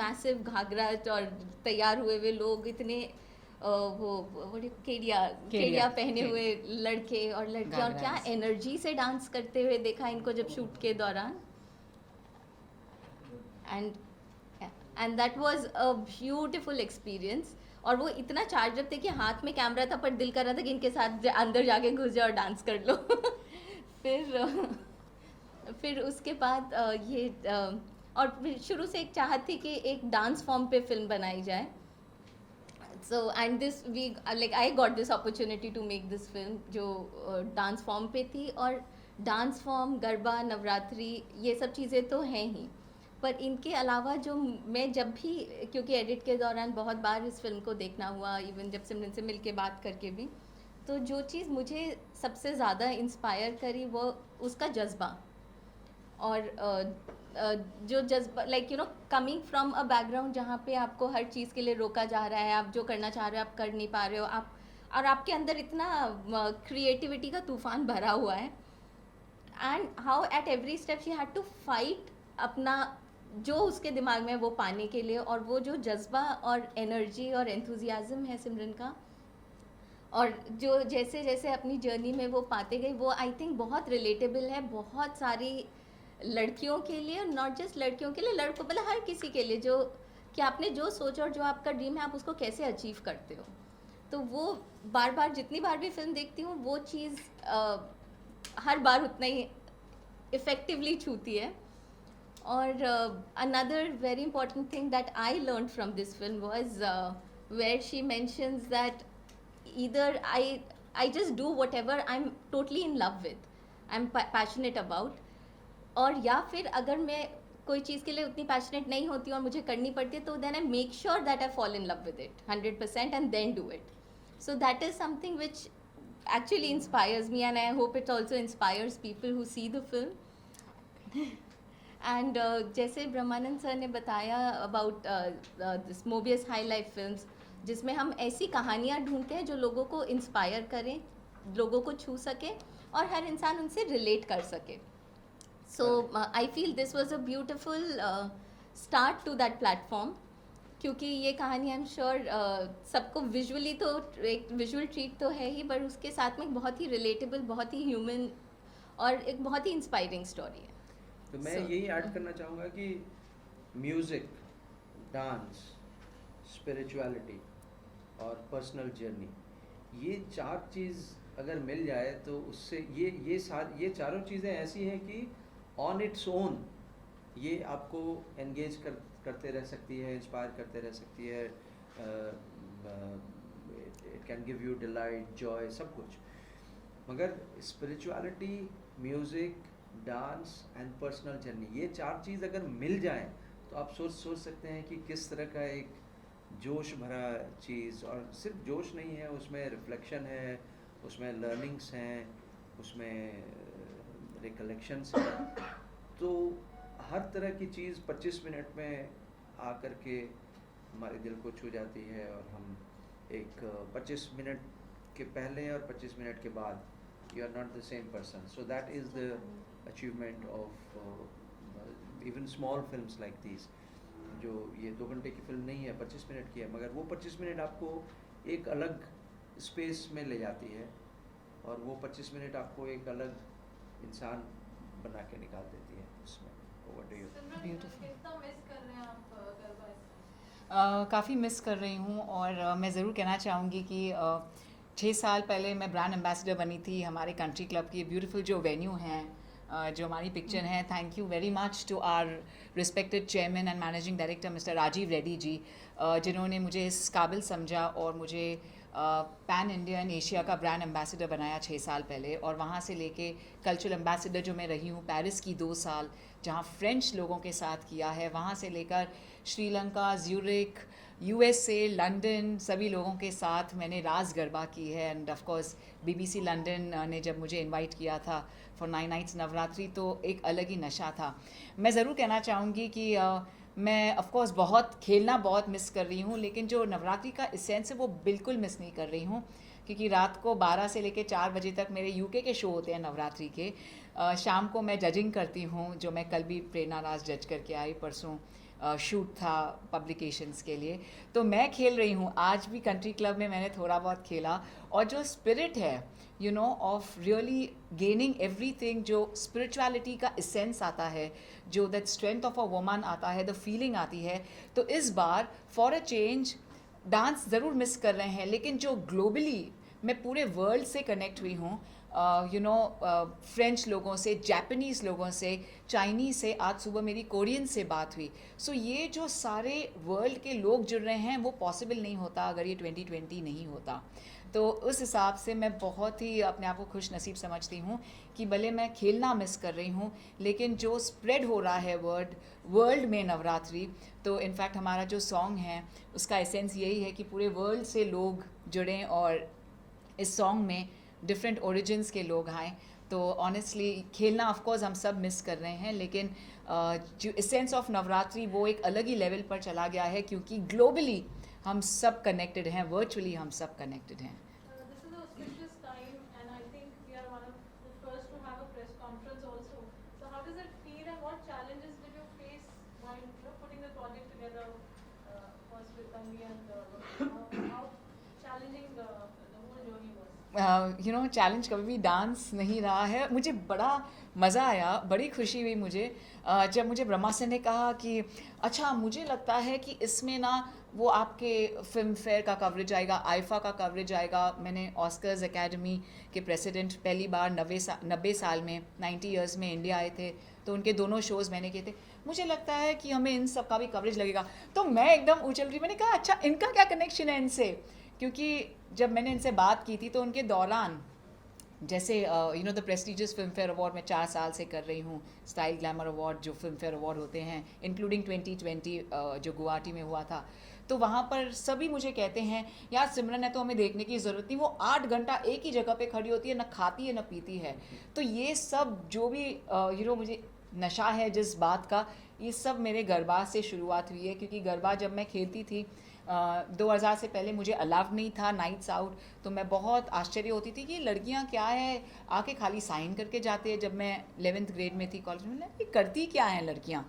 Massive Ghaghara और तैयार हुए हुए लोग, इतने वो केडिया केडिया पहने हुए लड़के और लड़कियां, और क्या एनर्जी से डांस करते हुए देखा इनको जब शूट के दौरान. And and that was a beautiful experience. और वो इतना चार्ज अप थे कि हाथ में कैमरा था पर दिल कर रहा था कि इनके साथ अंदर जाके घुस जाओ और डांस कर लो. फिर उसके बाद और फिर शुरू से एक चाहत थी कि एक डांस फॉर्म पे फिल्म बनाई जाए. So and this we like I got this opportunity to make this film जो डांस फॉर्म पे थी. और डांस फॉर्म, गरबा, नवरात्रि, ये सब चीज़ें तो हैं ही, पर इनके अलावा जो मैं जब भी, क्योंकि एडिट के दौरान बहुत बार इस फिल्म को देखना हुआ, इवन जब सिमरन से मिल के बात करके भी, तो जो चीज़ मुझे सबसे ज़्यादा इंस्पायर करी वो उसका जज्बा. और जो जज्बा, like you no, coming from a background जहाँ पे आपको हर चीज़ के लिए रोका जा रहा है, आप जो करना चाह रहे हो आप कर नहीं पा रहे हो, आप, और आपके अंदर इतना क्रिएटिविटी का तूफान भरा हुआ है. And how at every step she had to fight अपना जो उसके दिमाग में वो पाने के लिए. और वो जो जज्बा और एनर्जी और एंथुजियाज्म है सिमरन का, और जो जैसे जैसे अपनी जर्नी में वो पाते गई, वो आई थिंक बहुत रिलेटेबल है बहुत सारी लड़कियों के लिए, नॉट जस्ट लड़कियों के लिए, लड़कों, मतलब हर किसी के लिए, जो कि आपने जो सोचा और जो आपका ड्रीम है आप उसको कैसे अचीव करते हो. तो वो बार बार जितनी बार भी फिल्म देखती हूँ वो चीज़ हर बार उतना ही इफ़ेक्टिवली छूती है. और another very important thing that I learn from this film was where she mentions that either I just do whatever I'm totally in love with, I'm passionate about. और या फिर अगर मैं कोई चीज़ के लिए उतनी पैशनेट नहीं होती और मुझे करनी पड़ती है, तो then I make sure that I fall in love with it 100% and then do it. So that is something which actually inspires me, and I hope it also inspires people who see the film. And जैसे ब्रह्मानंद sir ने बताया about this Mobius high life films, जिसमें हम ऐसी कहानियाँ ढूंढते हैं जो लोगों को इंस्पायर करें, लोगों को छू सके और हर इंसान उनसे रिलेट कर सके. So I feel this was a beautiful start to that platform, क्योंकि ये कहानी आई एम श्योर सबको विजुअली तो एक विजुअल ट्रीट तो है ही, बट उसके साथ में बहुत ही रिलेटेबल, बहुत ही ह्यूमन और एक बहुत ही इंस्पायरिंग स्टोरी है. तो मैं यही ऐड करना चाहूँगा कि म्यूज़िक, डांस, स्पिरिचुअलिटी और पर्सनल जर्नी, ये चार चीज़ अगर मिल जाए तो उससे ये चारों चीज़ें ऐसी हैं कि ऑन इट्स ओन ये आपको एंगेज करते रह सकती है, इंस्पायर करते रह सकती है. It can give you delight, Joy, सब कुछ. मगर spirituality, music, dance and personal journey, ये चार चीज़ अगर मिल जाएं तो आप सोच सकते हैं कि किस तरह का एक जोश भरा चीज़. और सिर्फ जोश नहीं है, उसमें रिफ्लेक्शन है, उसमें लर्निंग्स हैं, उसमें रिकलेक्शंस हैं. तो हर तरह की चीज़ 25 मिनट में आकर के हमारे दिल को छू जाती है. और हम एक 25 मिनट के पहले और 25 मिनट के बाद you are not the same person. So that is the achievement of even small films like these. जो ये 2 घंटे की फिल्म नहीं है, 25 मिनट की है, मगर वो 25 मिनट आपको एक अलग स्पेस में ले जाती है और वो 25 मिनट आपको एक अलग इंसान बना के निकाल देती है उसमें. What do you think? कितना मिस कर रहे हैं आप गरबा? काफ़ी मिस कर रही हूँ. और मैं ज़रूर कहना चाहूँगी कि 6 साल पहले मैं ब्रांड एम्बेसडर बनी थी हमारे कंट्री क्लब की. ब्यूटीफुल जो वेन्यू हैं, जो हमारी पिक्चर है, thank you very much to our respected chairman and managing director mister Rajiv Reddy ji, जिन्होंने मुझे इस काबिल समझा और मुझे पैन इंडियन एशिया का ब्रांड एम्बेसडर बनाया 6 साल पहले. और वहाँ से लेके कल्चरल एम्बेसडर जो मैं रही हूँ पेरिस की 2 साल, जहाँ फ्रेंच लोगों के साथ किया है, वहाँ से लेकर श्रीलंका, ज्यूरिक, USA, लंदन, सभी लोगों के साथ मैंने रास गरबा की है. End of course BBC London ने जब मुझे इनवाइट किया था फॉर 9 नाइट्स नवरात्रि, तो एक अलग ही नशा था. मैं ज़रूर कहना चाहूँगी कि मैं ऑफ कोर्स बहुत खेलना बहुत मिस कर रही हूँ, लेकिन जो नवरात्रि का एसेंस है वो बिल्कुल मिस नहीं कर रही हूँ, क्योंकि रात को 12 से लेकर 4 बजे तक मेरे UK के शो होते हैं नवरात्रि के. शाम को मैं जजिंग करती हूँ, जो मैं कल भी प्रेरणा रास जज करके आई परसों शूट था पब्लिकेशंस के लिए। तो मैं खेल रही हूँ, आज भी कंट्री क्लब में मैंने थोड़ा बहुत खेला, और जो स्पिरिट है you know of really gaining everything, जो स्पिरिचुअलिटी का इसेंस आता है, जो that strength of a woman आता है, द फीलिंग आती है, तो इस बार फॉर अ चेंज डांस ज़रूर मिस कर रहे हैं, लेकिन जो ग्लोबली मैं पूरे वर्ल्ड से कनेक्ट हुई हूँ, यू नो फ्रेंच लोगों से, जापानीज़ लोगों से, चाइनीज़ से, आज सुबह मेरी कोरियन से बात हुई। सो ये जो सारे वर्ल्ड के लोग जुड़ रहे हैं वो पॉसिबल नहीं होता अगर ये 2020 नहीं होता। तो उस हिसाब से मैं बहुत ही अपने आप को खुश नसीब समझती हूँ कि भले मैं खेलना मिस कर रही हूँ, लेकिन जो स्प्रेड हो रहा है वर्ल्ड में नवरात्रि, तो इनफैक्ट हमारा जो सॉन्ग है उसका एसेंस यही है कि पूरे वर्ल्ड से लोग जुड़ें और इस सॉन्ग में डिफरेंट ओरिजिन्स के लोग आए। तो ऑनेस्टली खेलना ऑफ कोर्स हम सब मिस कर रहे हैं, लेकिन जो एसेंस ऑफ नवरात्रि वो एक अलग ही लेवल पर चला गया है, क्योंकि ग्लोबली हम सब कनेक्टेड हैं, वर्चुअली हम सब कनेक्टेड हैं। This is an auspicious time, and I think we are one of the first to have a press conference also. So how does it feel, and what challenges did you face while putting the project together? First with Tanvi, and how challenging the whole journey was? You know challenge कभी भी dance नहीं रहा है। मुझे बड़ा मज़ा आया, बड़ी खुशी हुई मुझे जब मुझे ब्रह्मा सर ने कहा कि अच्छा मुझे लगता है कि इसमें ना वो आपके फिल्म फेयर का कवरेज आएगा, आईफा का कवरेज आएगा। मैंने ऑस्कर्स एकेडमी के प्रेसिडेंट पहली बार 90 साल में 90 इयर्स में इंडिया आए थे, तो उनके दोनों शोज़ मैंने किए थे। मुझे लगता है कि हमें इन सब का भी कवरेज लगेगा। तो मैं एकदम उछल रही, मैंने कहा अच्छा इनका क्या कनेक्शन है इनसे, क्योंकि जब मैंने इनसे बात की थी तो उनके दौरान जैसे you know the prestigious film fair award मैं 4 साल से कर रही हूँ, स्टाइल ग्लैमर अवार्ड जो फिल्म फेयर अवार्ड होते हैं, इंक्लूडिंग 2020 जो गुवाहाटी में हुआ था, तो वहाँ पर सभी मुझे कहते हैं यार सिमरन है तो हमें देखने की ज़रूरत नहीं, वो 8 घंटा एक ही जगह पे खड़ी होती है, ना खाती है ना पीती है। तो ये सब जो भी यू नो मुझे नशा है जिस बात का, ये सब मेरे गरबा से शुरुआत हुई है, क्योंकि गरबा जब मैं खेलती थी 2000 से पहले मुझे अलाउड नहीं था नाइट्स आउट, तो मैं बहुत आश्चर्य होती थी कि लड़कियां क्या है आके खाली साइन करके जाते हैं। जब मैं 11th ग्रेड में थी कॉलेज में, ये करती क्या हैं लड़कियां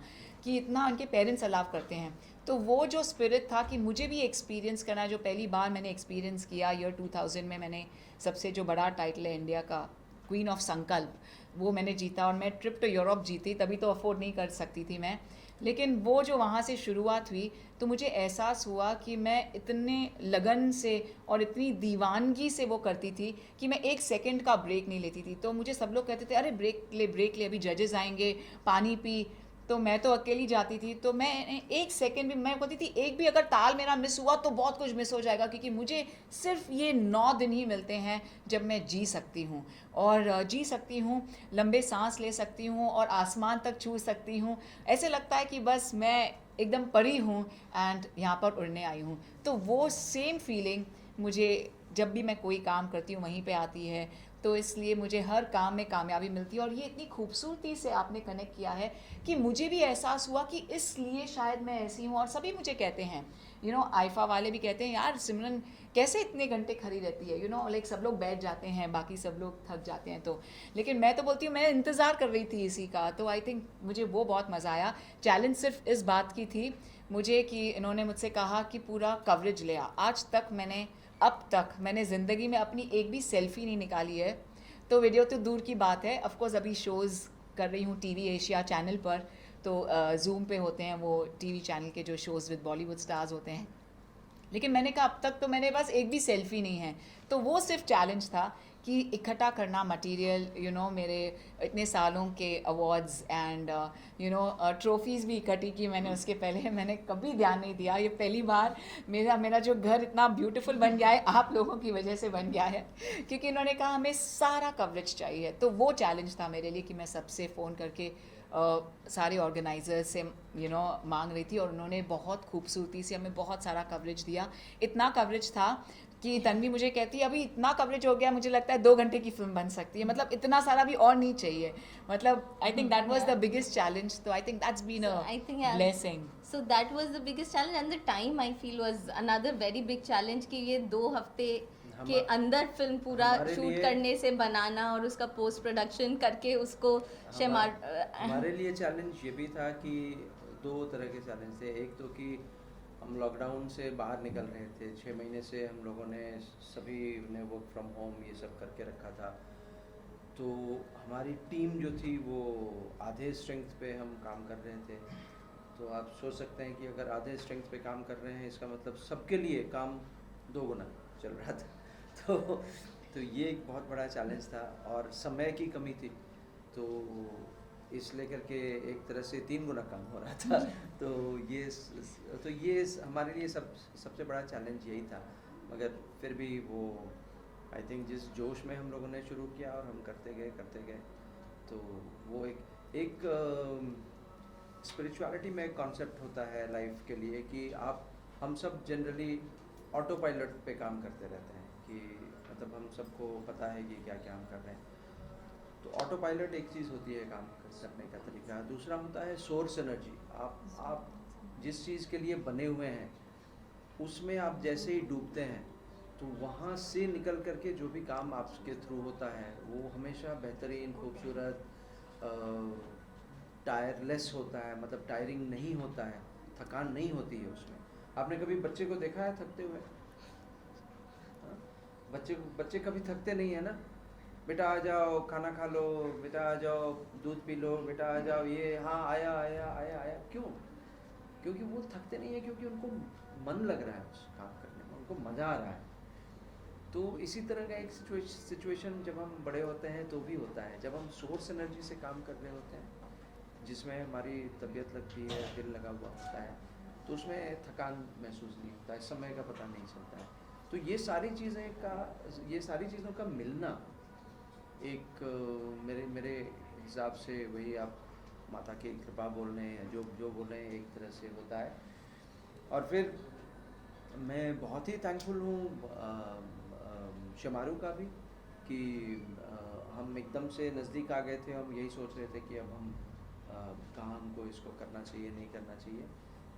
कि इतना उनके पेरेंट्स अलाउ करते हैं। तो वो जो स्पिरिट था कि मुझे भी एक्सपीरियंस करना है, जो पहली बार मैंने एक्सपीरियंस किया ईयर 2000 में, मैंने सबसे जो बड़ा टाइटल है इंडिया का क्वीन ऑफ संकल्प वो मैंने जीता, और मैं ट्रिप टू यूरोप जीती, तभी तो अफोर्ड नहीं कर सकती थी मैं, लेकिन वो जो वहाँ से शुरुआत हुई तो मुझे एहसास हुआ कि मैं इतने लगन से और इतनी दीवानगी से वो करती थी कि मैं 1 सेकंड का ब्रेक नहीं लेती थी। तो मुझे सब लोग कहते थे अरे ब्रेक ले, अभी जजेस आएंगे, पानी पी, तो मैं तो अकेली जाती थी, तो मैं 1 सेकंड भी, मैं कहती थी एक भी अगर ताल मेरा मिस हुआ तो बहुत कुछ मिस हो जाएगा, क्योंकि मुझे सिर्फ ये 9 दिन ही मिलते हैं जब मैं जी सकती हूँ, और जी सकती हूँ, लंबे सांस ले सकती हूँ और आसमान तक छू सकती हूँ। ऐसे लगता है कि बस मैं एकदम परी हूँ एंड यहाँ पर उड़ने आई हूँ। तो वो सेम फीलिंग मुझे जब भी मैं कोई काम करती हूँ वहीं पे आती है, तो इसलिए मुझे हर काम में कामयाबी मिलती है। और ये इतनी खूबसूरती से आपने कनेक्ट किया है कि मुझे भी एहसास हुआ कि इसलिए शायद मैं ऐसी हूँ। और सभी मुझे कहते हैं, यू नो आईफा वाले भी कहते हैं यार सिमरन कैसे इतने घंटे खड़ी रहती है, यू नो लाइक सब लोग बैठ जाते हैं, बाकी सब लोग थक जाते हैं, तो लेकिन मैं तो बोलती हूँ मैं इंतज़ार कर रही थी इसी का। तो आई थिंक मुझे वो बहुत मज़ा आया। चैलेंज सिर्फ इस बात की थी मुझे कि इन्होंने मुझसे कहा कि पूरा कवरेज ले आ। आज तक अब तक मैंने ज़िंदगी में अपनी एक भी सेल्फी नहीं निकाली है, तो वीडियो तो दूर की बात है। ऑफ कोर्स अभी शोज़ कर रही हूँ टीवी एशिया चैनल पर, तो जूम पे होते हैं वो टीवी चैनल के जो शोज़ विद बॉलीवुड स्टार्स होते हैं, लेकिन मैंने कहा अब तक तो मैंने बस एक भी सेल्फी नहीं है। तो वो सिर्फ चैलेंज था कि इकट्ठा करना मटेरियल, यू नो मेरे इतने सालों के awards and you know trophies भी इकट्ठी की मैंने। उसके पहले मैंने कभी ध्यान नहीं दिया, ये पहली बार मेरा जो घर इतना ब्यूटीफुल बन गया है आप लोगों की वजह से बन गया है, क्योंकि इन्होंने कहा हमें सारा कवरेज चाहिए। तो वो चैलेंज था मेरे लिए कि मैं सबसे फ़ोन करके सारे ऑर्गेनाइजर्स से यू नो मांग रही थी, और उन्होंने बहुत खूबसूरती से हमें बहुत सारा कवरेज दिया। इतना कवरेज था कि तन्वी मुझे कहती है अभी इतना कवरेज हो गया, मुझे लगता है 2 घंटे की फिल्म बन सकती है, मतलब इतना सारा भी और नहीं चाहिए। मतलब I think that was the biggest challenge. तो I think that's been a blessing. So that was the biggest challenge, and the time I feel was another very big challenge कि ये 2 हफ्ते के अंदर फिल्म पूरा शूट करने से बनाना और उसका पोस्ट प्रोडक्शन करके उसको हमारे लिए चैलेंज ये भी था कि दो तरह के चैलेंज थे। एक तो कि हम लॉकडाउन से बाहर निकल रहे थे, 6 महीने से हम लोगों ने सभी ने वर्क फ्रॉम होम ये सब करके रखा था, तो हमारी टीम जो थी वो आधे स्ट्रेंथ पे हम काम कर रहे थे। तो आप सोच सकते हैं कि अगर आधे स्ट्रेंथ पे काम कर रहे हैं, इसका मतलब सबके लिए काम 2 गुना चल रहा था। तो ये एक बहुत बड़ा चैलेंज था, और समय की कमी थी, तो इस लेकर के एक तरह से 3 गुना काम हो रहा था। तो ये हमारे लिए सबसे बड़ा चैलेंज यही था। मगर फिर भी वो आई थिंक जिस जोश में हम लोगों ने शुरू किया और हम करते गए, तो वो एक स्पिरिचुअलिटी में कॉन्सेप्ट होता है लाइफ के लिए कि हम सब जनरली ऑटो पायलट पे काम करते रहते हैं, कि मतलब हम सबको पता है कि क्या क्या हम कर रहे हैं। तो ऑटो पायलट एक चीज़ होती है काम करने का तरीका। दूसरा होता है सोर्स एनर्जी। आप जिस चीज़ के लिए बने हुए हैं उसमें आप जैसे ही डूबते हैं, तो वहाँ से निकल करके जो भी काम आपके थ्रू होता है वो हमेशा बेहतरीन, खूबसूरत, टायरलेस होता है, मतलब टायरिंग नहीं होता है, थकान नहीं होती है उसमें। आपने कभी बच्चे को देखा है थकते हुए? हाँ? बच्चे कभी थकते नहीं है ना। बेटा आ जाओ, खाना खा लो, बेटा आ जाओ, दूध पी लो, बेटा आ जाओ, ये हाँ आया। क्यों? क्योंकि वो थकते नहीं है, क्योंकि उनको मन लग रहा है उस काम करने में, उनको मज़ा आ रहा है। तो इसी तरह का एक सिचुएशन जब हम बड़े होते हैं तो भी होता है, जब हम सोर्स एनर्जी से काम कर रहे होते हैं, जिसमें हमारी तबीयत लगती है, दिल लगा हुआ होता है, तो उसमें थकान महसूस नहीं होता है, समय का पता नहीं चलता है। तो ये सारी चीज़ों का मिलना एक मेरे हिसाब से, वही आप माता की कृपा बोल रहे हैं, जो बोल रहे हैं, एक तरह से होता है। और फिर मैं बहुत ही थैंकफुल हूँ शमारू का भी, कि हम एकदम से नज़दीक आ गए थे। हम यही सोच रहे थे कि अब हम कहाँ हमको इसको करना चाहिए, नहीं करना चाहिए।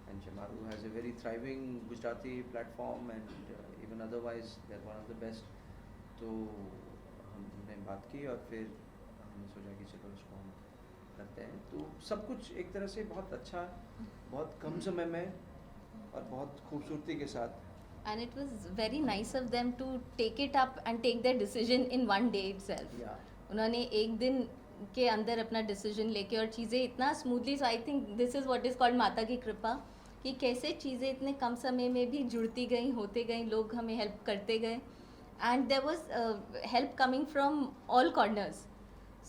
And Shemaroo has a very thriving Gujarati platform, and even otherwise they are one of the best. तो हमने बात की और फिर हमने सोचा कि चलो इसको हम करते हैं। तो सब कुछ एक तरह से बहुत अच्छा, बहुत कम समय में और बहुत खूबसूरती के साथ। And it was very nice of them to take it up and take their decision in one day itself. उन्होंने एक दिन के अंदर अपना डिसीजन लेके और चीज़ें इतना smoothly, so I think this is what is called माता की कृपा, कि कैसे चीज़ें इतने कम समय में भी जुड़ती गई, होते गई, लोग हमें हेल्प करते गए, and there was help coming from all corners,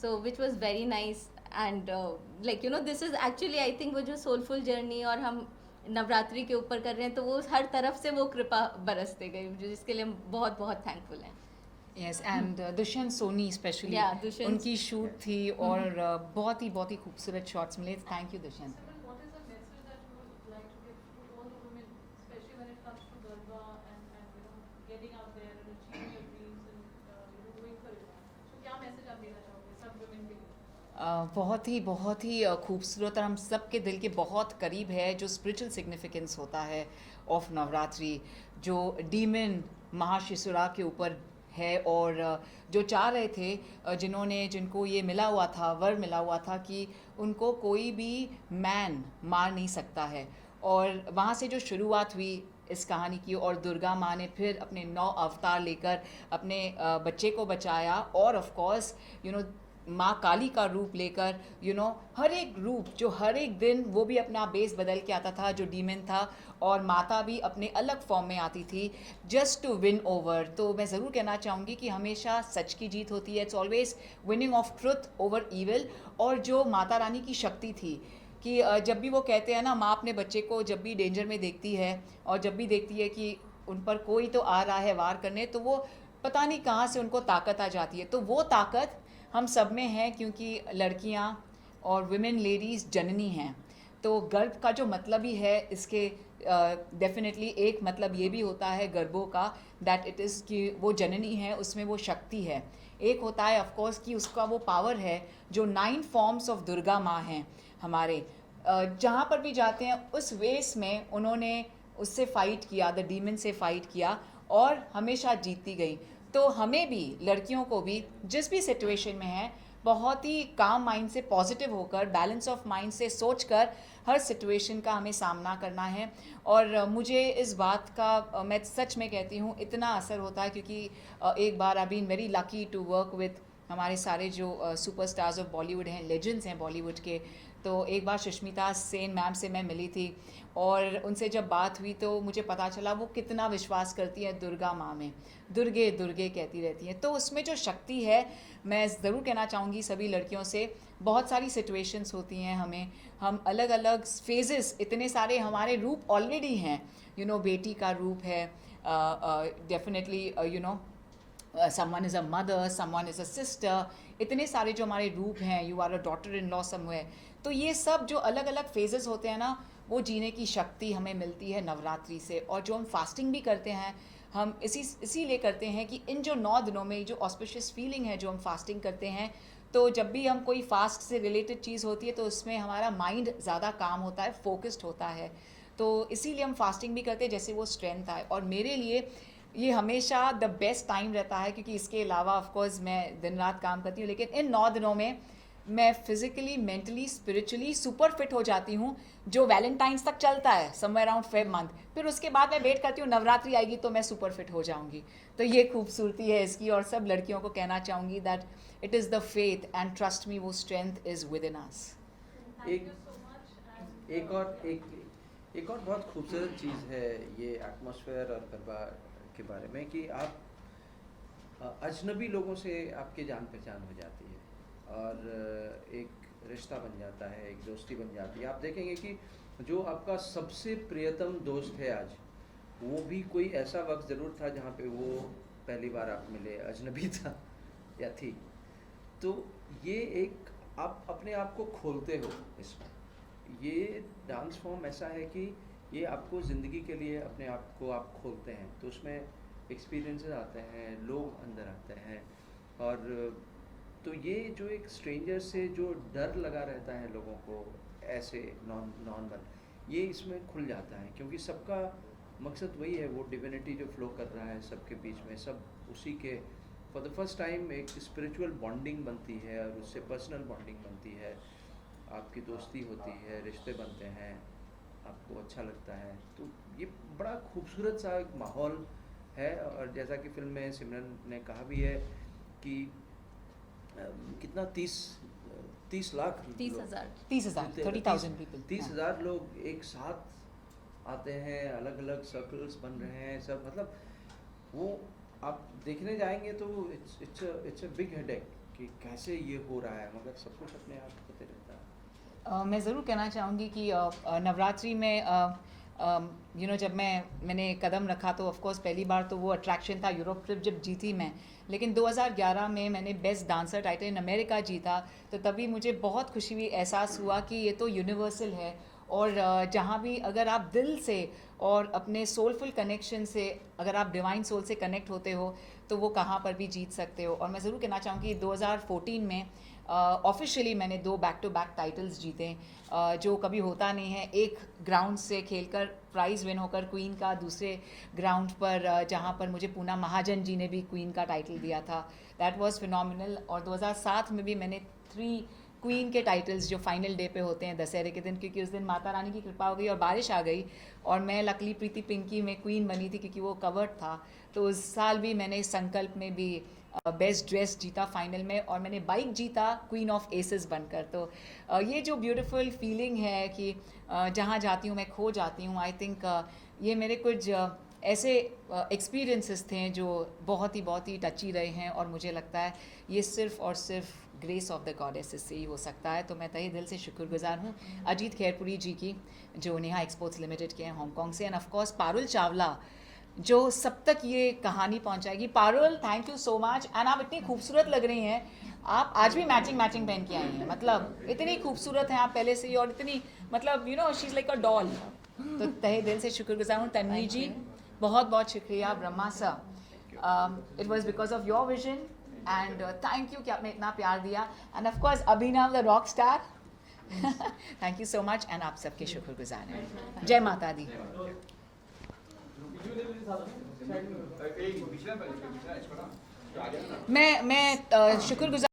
so which was very nice. And like you know, this is actually I think वो जो सोलफुल जर्नी और हम नवरात्रि के ऊपर कर रहे हैं, तो वो हर तरफ से वो कृपा बरसते गई, जिसके लिए हम बहुत बहुत थैंकफुल हैं। Yes, and Dushyant Soni specially, Yeah, Dushyant. उनकी शूट थी और बहुत ही खूबसूरत शॉट्स मिले। Thank you Dushyant. Simran, what is the message that you would like to give to all the women, especially when it comes to Garba and getting out there and achieving your dreams and going for it? So क्या message आप देना चाहोगे सब women के लिए? बहुत ही खूबसूरत और हम सब के दिल के बहुत करीब है जो स्पिरिचुअल सिग्निफिकेंस होता है ऑफ नवरात्रि, जो डीमन महाशिशुरा के ऊपर है। और जो चाह रहे थे, जिनको ये मिला हुआ था, वर मिला हुआ था कि उनको कोई भी मैन मार नहीं सकता है, और वहाँ से जो शुरुआत हुई इस कहानी की, और दुर्गा माँ ने फिर अपने 9 अवतार लेकर अपने बच्चे को बचाया, और ऑफ कोर्स माँ काली का रूप लेकर हर एक रूप, जो हर एक दिन वो भी अपना बेस बदल के आता था, जो डीमन था, और माता भी अपने अलग फॉर्म में आती थी जस्ट टू विन ओवर। तो मैं ज़रूर कहना चाहूँगी कि हमेशा सच की जीत होती है, it's always winning of truth over evil. और जो माता रानी की शक्ति थी कि जब भी वो कहते हैं ना, माँ अपने बच्चे को जब भी डेंजर में देखती है और जब भी देखती है कि उन पर कोई तो आ रहा है वार करने, तो वो पता नहीं कहाँ से उनको ताकत आ जाती है। तो वो ताकत हम सब में है, क्योंकि लड़कियां और विमेन लेडीज़ जननी हैं। तो गर्भ का जो मतलब ही है इसके डेफिनेटली एक मतलब ये भी होता है गर्भों का, दैट इट इज़ कि वो जननी है, उसमें वो शक्ति है। एक होता है ऑफ कोर्स कि उसका वो पावर है, जो 9 फॉर्म्स ऑफ दुर्गा माँ हैं हमारे, जहाँ पर भी जाते हैं उस वेस में उन्होंने उससे फ़ाइट किया, द डीमन से फ़ाइट किया और हमेशा जीतती गई। तो हमें भी, लड़कियों को भी, जिस भी सिचुएशन में है, बहुत ही काम माइंड से, पॉजिटिव होकर, बैलेंस ऑफ माइंड से सोचकर हर सिचुएशन का हमें सामना करना है। और मुझे इस बात का मैं सच में कहती हूँ इतना असर होता है, क्योंकि एक बार I been very lucky to work with हमारे सारे जो सुपरस्टार्स ऑफ बॉलीवुड हैं, लेजेंड्स हैं बॉलीवुड के। तो एक बार सुष्मिता सेन मैम से मैं मिली थी और उनसे जब बात हुई तो मुझे पता चला वो कितना विश्वास करती हैं दुर्गा माँ में, दुर्गे दुर्गे कहती रहती हैं। तो उसमें जो शक्ति है, मैं ज़रूर कहना चाहूँगी सभी लड़कियों से, बहुत सारी सिचुएशंस होती हैं हमें, हम अलग अलग फेजेस, इतने सारे हमारे रूप ऑलरेडी हैं, यू नो, बेटी का रूप है, definitely you know, someone is a mother, someone is a sister, इतने सारे जो हमारे रूप हैं, you are a daughter in law somewhere। तो ये सब जो अलग अलग फेजेस होते हैं ना, वो जीने की शक्ति हमें मिलती है नवरात्रि से। और जो हम फास्टिंग भी करते हैं, हम इसीलिए करते हैं कि इन जो 9 दिनों में जो ऑस्पिशियस फीलिंग है, जो हम फास्टिंग करते हैं, तो जब भी हम कोई फास्ट से रिलेटेड चीज़ होती है तो उसमें हमारा माइंड ज़्यादा काम होता है, फोकस्ड होता है। तो इसीलिए हम फास्टिंग भी करते हैं, जैसे वो स्ट्रेंथ आए। और मेरे लिए ये हमेशा द बेस्ट टाइम रहता है, क्योंकि इसके अलावा ऑफ कोर्स मैं दिन रात काम करती हूँ, लेकिन इन 9 दिनों में मैं physically, mentally, spiritually super fit हो जाती हूँ, जो वैलेंटाइंस तक चलता है, समवेयर अराउंड फेब मंथ। फिर उसके बाद मैं वेट करती हूँ नवरात्रि आएगी तो मैं सुपर फिट हो जाऊँगी। तो ये खूबसूरती है इसकी। और सब लड़कियों को कहना चाहूँगी that it is the faith and trust me, वो स्ट्रेंथ इज़ विद इन अस। एक और बहुत खूबसूरत चीज़ है ये एटमॉस्फेयर और गरबा के बारे में, कि आप अजनबी लोगों से आपकी जान पहचान हो जाती है और एक रिश्ता बन जाता है, एक दोस्ती बन जाती है। आप देखेंगे कि जो आपका सबसे प्रियतम दोस्त है आज, वो भी कोई ऐसा वक्त ज़रूर था जहाँ पे वो पहली बार आप मिले, अजनबी था या थी। तो ये एक आप अपने आप को खोलते हो इसमें। ये डांस फॉर्म ऐसा है कि ये आपको ज़िंदगी के लिए अपने आप को आप खोलते हैं, तो उसमें एक्सपीरियंसेस आते हैं, लोग अंदर आते हैं। और तो ये जो एक स्ट्रेंजर से जो डर लगा रहता है लोगों को ऐसे नॉर्मल, ये इसमें खुल जाता है, क्योंकि सबका मकसद वही है, वो डिविनिटी जो फ्लो कर रहा है सबके बीच में, सब उसी के फॉर द फर्स्ट टाइम एक स्पिरिचुअल बॉन्डिंग बनती है और उससे पर्सनल बॉन्डिंग बनती है, आपकी दोस्ती होती है, रिश्ते बनते हैं, आपको अच्छा लगता है। तो ये बड़ा खूबसूरत सा एक माहौल है। और जैसा कि फिल्म में सिमरन ने कहा भी है कि कितना 30 लाख 30,000 30,000 पीपल, 30,000 लोग एक साथ आते हैं, अलग अलग सर्कल्स बन रहे हैं सब, मतलब वो आप देखने जाएंगे तो इट्स अ बिग हेडेक कि कैसे ये हो रहा है, मगर सब कुछ अपने आप होते रहता है। मैं ज़रूर कहना चाहूँगी कि नवरात्रि में यू नो, जब मैंने कदम रखा तो ऑफ कोर्स पहली बार तो वो अट्रैक्शन था, यूरोप ट्रिप जब जीती मैं, लेकिन 2011 में मैंने best dancer title in America जीता। तो तभी मुझे बहुत खुशी हुई, एहसास हुआ कि ये तो यूनिवर्सल है। और जहाँ भी अगर आप दिल से और अपने सोलफुल कनेक्शन से, अगर आप डिवाइन सोल से कनेक्ट होते हो, तो वो कहाँ पर भी जीत सकते हो। और मैं ज़रूर कहना चाहूँगी 2014 में ऑफिशियली मैंने 2 बैक टू बैक टाइटल्स जीते, जो कभी होता नहीं है। एक ग्राउंड से खेलकर प्राइज़ विन होकर क्वीन का, दूसरे ग्राउंड पर जहाँ पर मुझे पूना महाजन जी ने भी क्वीन का टाइटल दिया था, दैट वाज फिनोमिनल। और 2007 में भी मैंने 3 क्वीन के टाइटल्स जो फाइनल डे पे होते हैं दशहरे के दिन, क्योंकि उस दिन माता रानी की कृपा हो गई और बारिश आ गई और मैं लकली प्रीति पिंकी में क्वीन बनी थी क्योंकि वो कवर्ड था। तो उस साल भी मैंने संकल्प में भी बेस्ट ड्रेस जीता फाइनल में, और मैंने बाइक जीता क्वीन ऑफ एसेस बनकर। तो ये जो ब्यूटीफुल फीलिंग है कि जहाँ जाती हूँ मैं खो जाती हूँ, आई थिंक ये मेरे कुछ ऐसे एक्सपीरियंसेस थे जो बहुत ही टची रहे हैं। और मुझे लगता है ये सिर्फ और सिर्फ ग्रेस ऑफ द गॉडेसेस से ही हो सकता है। तो मैं तहे दिल से शुक्रगुजार हूँ अजीत खैरपुरी जी की, जो नेहा एक्सपोर्ट्स लिमिटेड के हैं हांगकॉन्ग से, end of course Parul Chawla जो सब तक ये कहानी पहुंचाएगी। Parul, thank you so much. And आप इतनी खूबसूरत लग रही हैं, आप आज भी मैचिंग पहन के आई हैं, मतलब इतनी खूबसूरत हैं आप पहले से ही, और इतनी मतलब you know she is like a doll. तो तहे दिल से शुक्रगुजार हूँ। तन्वी जी, बहुत बहुत शुक्रिया। Brahma sir, it was because of your vision and thank you कि आपने इतना प्यार दिया। End of course Abhinav the rock star, thank you so much. And आप सबके शुक्रगुजार हैं। जय माता दी। मैं शुक्रगुजार